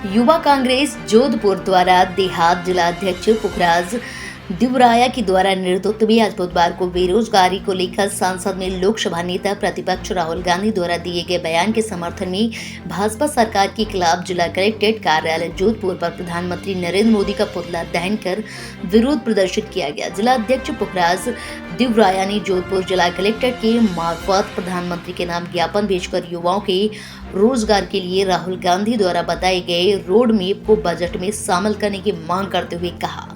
युवा कांग्रेस जोधपुर द्वारा देहात जिलाध्यक्ष पुखराज दिवराया के द्वारा नेतृत्व में आज बुधवार को बेरोजगारी को लेकर संसद में लोकसभा नेता प्रतिपक्ष राहुल गांधी द्वारा दिए गए बयान के समर्थन में भाजपा सरकार के खिलाफ जिला कलेक्ट्रेट कार्यालय जोधपुर पर प्रधानमंत्री नरेंद्र मोदी का पुतला दहन कर विरोध प्रदर्शित किया गया। जिला अध्यक्ष पुखराज दिवराया ने जोधपुर जिला कलेक्ट्रेट के मार्फत प्रधानमंत्री के नाम ज्ञापन भेजकर युवाओं के रोजगार के लिए राहुल गांधी द्वारा बताए गए रोड मैप को बजट में शामिल करने की मांग करते हुए कहा,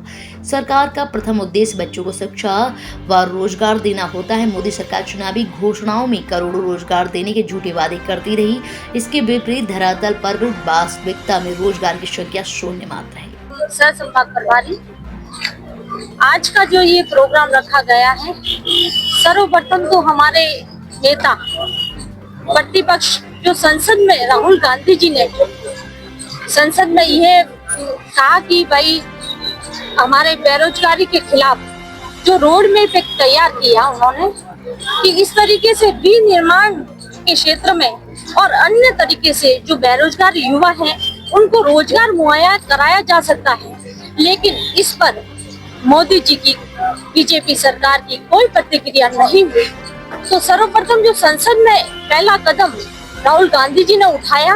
सरकार का प्रथम उद्देश्य बच्चों को शिक्षा व रोजगार देना होता है। मोदी सरकार चुनावी घोषणाओं में करोड़ों रोजगार देने के झूठे वादे करती रही। इसके विपरीत धरातल पर वास्तविकता में रोजगार की संख्या शून्य मात्र है। सह संपर्क प्रभारी, आज का जो ये प्रोग्राम रखा गया है, सर्वप्रथम तो हमारे नेता प्रतिपक्ष जो संसद में राहुल गांधी जी ने संसद में यह कहा कि भाई हमारे बेरोजगारी के खिलाफ जो रोड मैप तैयार किया उन्होंने कि इस तरीके से विनिर्माण के क्षेत्र में और अन्य तरीके से जो बेरोजगार युवा हैं उनको रोजगार मुहैया कराया जा सकता है। लेकिन इस पर मोदी जी की बीजेपी सरकार की कोई प्रतिक्रिया नहीं हुई। तो सर्वप्रथम जो संसद में पहला कदम राहुल गांधी जी ने उठाया,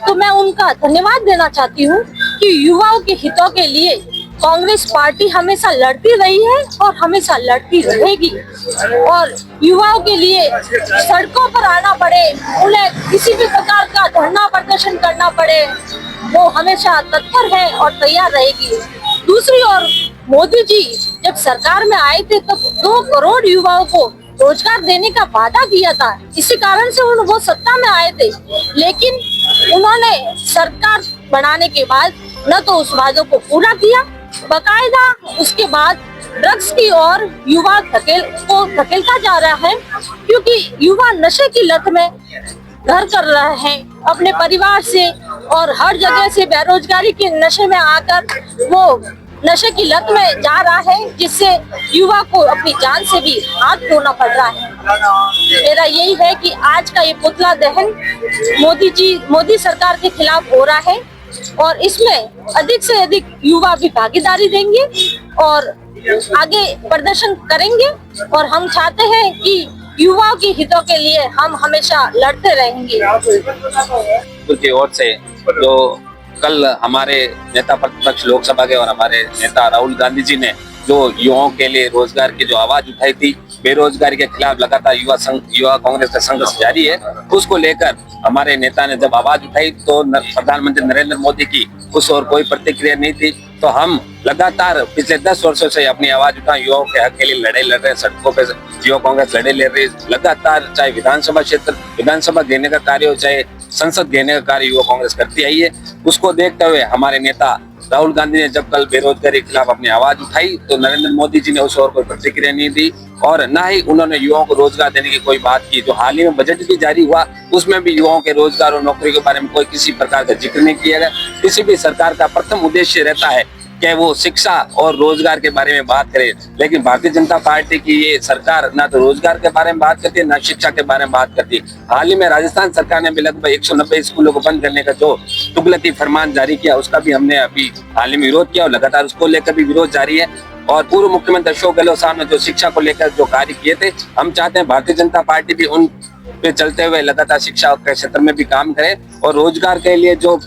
तो मैं उनका धन्यवाद देना चाहती हूँ कि युवाओं के हितों के लिए कांग्रेस पार्टी हमेशा लड़ती रही है और हमेशा लड़ती रहेगी। और युवाओं के लिए सड़कों पर आना पड़े, उन्हें किसी भी प्रकार का धरना प्रदर्शन करना पड़े, वो हमेशा तत्पर है और तैयार रहेगी। दूसरी ओर मोदी जी जब सरकार में आए थे तब 2 करोड़ युवाओं को रोजगार देने का वादा किया था। इसी कारण से वो सत्ता में आए थे, लेकिन उन्होंने सरकार बनाने के बाद न तो उस वादों को पूरा किया, बकायदा उसके बाद ड्रग्स की ओर युवा धकेलता जा रहा है, क्योंकि युवा नशे की लत में घर कर रहे हैं अपने परिवार से और हर जगह से बेरोजगारी के नशे में आकर वो नशे की लत में जा रहा है, जिससे युवा को अपनी जान से भी हाथ धोना पड़ रहा है। मेरा यही है कि आज का ये पुतला दहन मोदी सरकार के खिलाफ हो रहा है और इसमें अधिक से अधिक युवा भी भागीदारी देंगे और आगे प्रदर्शन करेंगे। और हम चाहते हैं कि युवाओं के हितों के लिए हम हमेशा लड़ते रहेंगे। की ओर से जो कल हमारे नेता प्रतिपक्ष लोकसभा के और हमारे नेता राहुल गांधी जी ने जो युवाओं के लिए रोजगार की जो आवाज उठाई थी, बेरोजगारी के खिलाफ लगातार युवा कांग्रेस का संघर्ष जारी है, उसको लेकर हमारे नेता ने जब आवाज उठाई तो प्रधानमंत्री नरेंद्र मोदी की उस ओर कोई प्रतिक्रिया नहीं थी। तो हम लगातार पिछले 10 वर्षों से अपनी आवाज उठाए युवाओं के हक के लिए लड़े लड़ रहे, सड़कों पे युवा कांग्रेस लड़े ले रही लगातार, चाहे विधानसभा क्षेत्र विधानसभा घेरने का कार्य हो, चाहे संसद घेरने का कार्य युवा कांग्रेस करती आई है। उसको देखते हुए हमारे नेता राहुल गांधी ने जब कल बेरोजगारी के खिलाफ अपनी आवाज उठाई तो नरेंद्र मोदी जी ने उस ओर कोई प्रतिक्रिया नहीं दी और न ही उन्होंने युवाओं को रोजगार देने की कोई बात की। जो हाल ही में बजट भी जारी हुआ उसमें भी युवाओं के रोजगार और नौकरी के बारे में कोई किसी प्रकार का जिक्र नहीं किया गया। किसी भी सरकार का प्रथम उद्देश्य रहता है कि वो शिक्षा और रोजगार के बारे में बात करे, लेकिन भारतीय जनता पार्टी की ये सरकार ना तो रोजगार के बारे में बात करती है ना शिक्षा के बारे में बात करती है। हाल ही में राजस्थान सरकार ने भी लगभग 190 स्कूलों को बंद करने का जो तुगलकी फरमान जारी किया उसका भी हमने अभी हाल ही में विरोध किया और लगातार उसको लेकर भी विरोध जारी है। और पूर्व मुख्यमंत्री अशोक गहलोत साहब ने जो शिक्षा को लेकर जो कार्य किए थे, हम चाहते हैं भारतीय जनता पार्टी भी उन पे चलते हुए लगातार शिक्षा के क्षेत्र में भी काम करे और रोजगार के लिए जो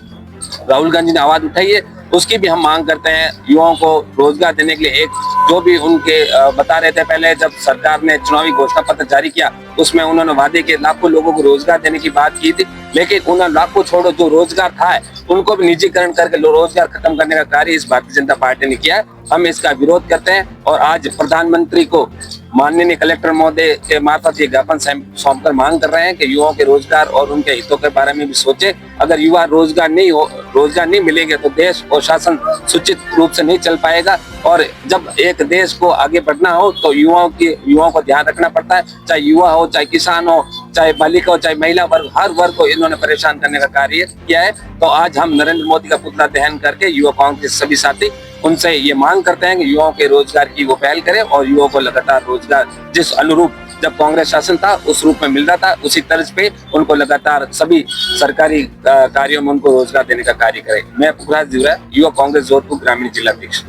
राहुल गांधी ने आवाज उठाई है उसकी भी हम मांग करते हैं। युवाओं को रोजगार देने के लिए एक जो भी उनके बता रहे थे, पहले जब सरकार ने चुनावी घोषणा पत्र जारी किया उसमें उन्होंने वादे के लाखों लोगों को रोजगार देने की बात की थी, लेकिन उन्होंने लाखों छोड़ो जो रोजगार था उनको भी निजीकरण करके रोजगार खत्म करने का कार्य इस भारतीय जनता पार्टी ने किया है। हम इसका विरोध करते हैं और आज प्रधानमंत्री को माननीय कलेक्टर महोदय के मार्फत ये ज्ञापन सौंपकर मांग कर रहे हैं कि युवाओं के रोजगार और उनके हितों के बारे में भी सोचे। अगर युवा रोजगार नहीं मिलेंगे तो देश और शासन सुचित रूप से नहीं चल पाएगा और जब एक देश को आगे बढ़ना हो तो युवाओं को ध्यान रखना पड़ता है, चाहे युवा हो, चाहे किसान हो, चाहे बालिका हो, चाहे महिला वर्ग, हर वर्ग को इन्होंने परेशान करने का कार्य किया है। तो आज हम नरेंद्र मोदी का पुतला दहन करके युवा कांग्रेस के सभी साथी उनसे ये मांग करते हैं कि युवाओं के रोजगार की वो पहल करें और युवाओं को लगातार रोजगार जिस अनुरूप जब कांग्रेस शासन था उस रूप में मिल रहा था, उसी तर्ज पे उनको लगातार सभी सरकारी कार्यों में उनको रोजगार देने का कार्य करे। मैं पुखराज दिवरा, युवा कांग्रेस जोधपुर ग्रामीण जिलाध्यक्ष।